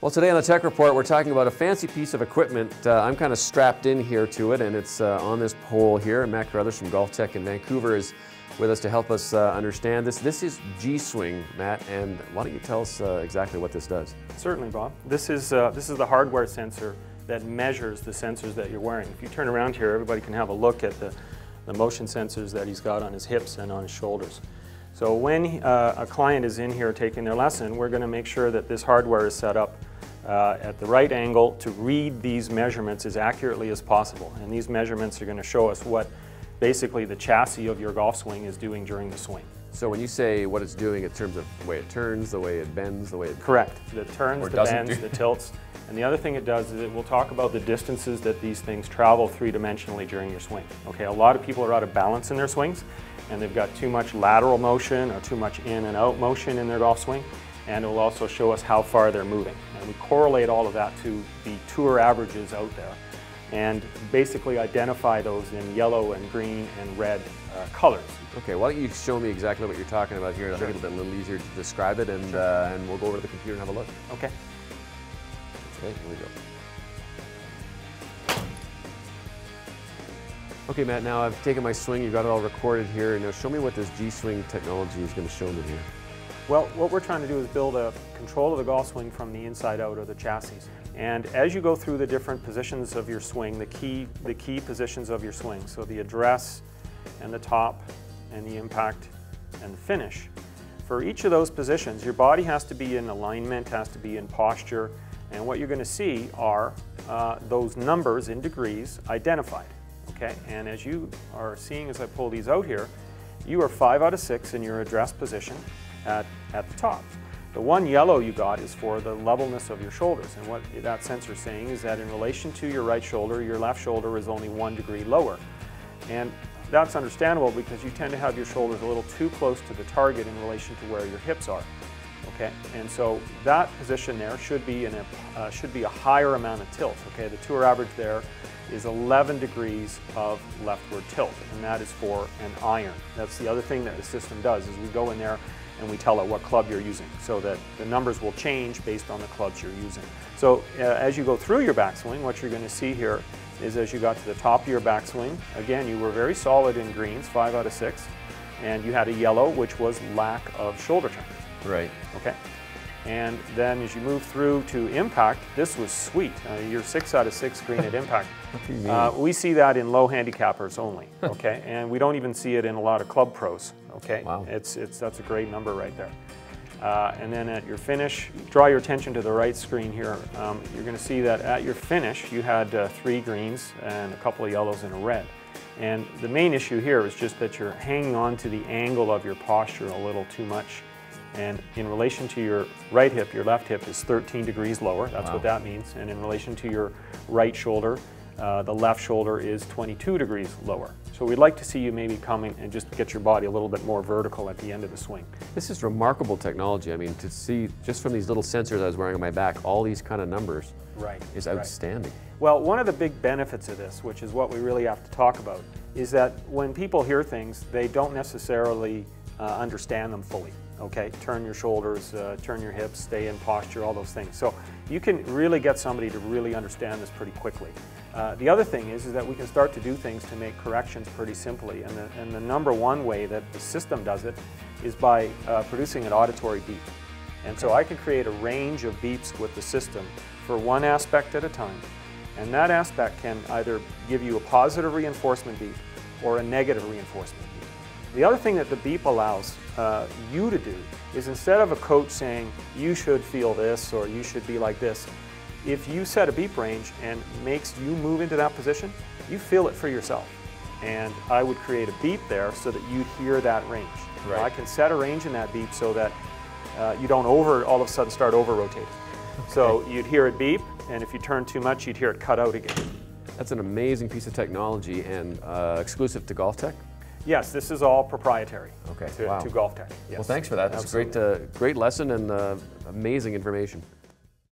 Well, today on the Tech Report, we're talking about a fancy piece of equipment. I'm kind of strapped in here to it, and it's on this pole here. Matt Carruthers from GolfTEC in Vancouver is with us to help us understand this. This is G-Swing, Matt, and why don't you tell us exactly what this does? Certainly, Bob. This is the hardware sensor that measures the sensors that you're wearing. If you turn around here, everybody can have a look at the motion sensors that he's got on his hips and on his shoulders. So when a client is in here taking their lesson, we're going to make sure that this hardware is set up at the right angle to read these measurements as accurately as possible. And these measurements are going to show us what basically the chassis of your golf swing is doing during the swing. So when you say what it's doing in terms of the way it turns, the way it bends, the way it... Correct. The turns, the bends, the tilts. And the other thing it does is it will talk about the distances that these things travel three-dimensionally during your swing. Okay, a lot of people are out of balance in their swings, and they've got too much lateral motion or too much in and out motion in their golf swing. And it will also show us how far they're moving. And we correlate all of that to the tour averages out there and basically identify those in yellow and green and red colors. Okay, why don't you show me exactly what you're talking about here? I think it'll be a little easier to describe it, and, and we'll go over to the computer and have a look. Okay. Okay, here we go. Okay, Matt, now I've taken my swing, you've got it all recorded here. Now show me what this G-Swing technology is going to show me here. Well, what we're trying to do is build a control of the golf swing from the inside out, or the chassis. And as you go through the different positions of your swing, the key positions of your swing, so the address and the top and the impact and the finish, for each of those positions, your body has to be in alignment, has to be in posture, and what you're going to see are those numbers in degrees identified. Okay? And as you are seeing as I pull these out here, you are 5 out of 6 in your address position at the top. The one yellow you got is for the levelness of your shoulders, and what that sensor is saying is that in relation to your right shoulder, your left shoulder is only 1 degree lower. And that's understandable because you tend to have your shoulders a little too close to the target in relation to where your hips are. Okay, and so that position there should be a higher amount of tilt. Okay, the tour average there is 11 degrees of leftward tilt, and that is for an iron. That's the other thing that the system does, is we go in there and we tell it what club you're using, so that the numbers will change based on the clubs you're using. So as you go through your backswing, what you're going to see here is as you got to the top of your backswing, again, you were very solid in greens, 5 out of 6, and you had a yellow, which was lack of shoulder turn. Right. Okay. And then as you move through to impact, this was sweet. You're 6 out of 6 green at impact. What do you mean? We see that in low handicappers only, okay? And we don't even see it in a lot of club pros, okay? Wow. That's a great number right there. And then at your finish, draw your attention to the right screen here. You're going to see that at your finish, you had 3 greens and a couple of yellows and a red. And the main issue here is just that you're hanging on to the angle of your posture a little too much. And in relation to your right hip, your left hip is 13 degrees lower. That's what that means. And in relation to your right shoulder, the left shoulder is 22 degrees lower. So we'd like to see you maybe come in and just get your body a little bit more vertical at the end of the swing. This is remarkable technology. I mean, to see just from these little sensors I was wearing on my back, all these kind of numbers is outstanding. Well, one of the big benefits of this, which is what we really have to talk about, is that when people hear things, they don't necessarily understand them fully. Okay, turn your shoulders, turn your hips, stay in posture, all those things. So you can really get somebody to really understand this pretty quickly. The other thing is that we can start to do things to make corrections pretty simply. And the number one way that the system does it is by producing an auditory beep. And so I can create a range of beeps with the system for one aspect at a time. And that aspect can either give you a positive reinforcement beep or a negative reinforcement beep. The other thing that the beep allows you to do is, instead of a coach saying you should feel this or you should be like this, if you set a beep range and makes you move into that position, you feel it for yourself. And I would create a beep there so that you'd hear that range. Right. Now, I can set a range in that beep so that you don't all of a sudden start over rotating. Okay. So you'd hear it beep, and if you turn too much, you'd hear it cut out again. That's an amazing piece of technology, and exclusive to GolfTEC? Yes, this is all proprietary to GolfTEC. Yes. Well, thanks for that. That's a great lesson and amazing information.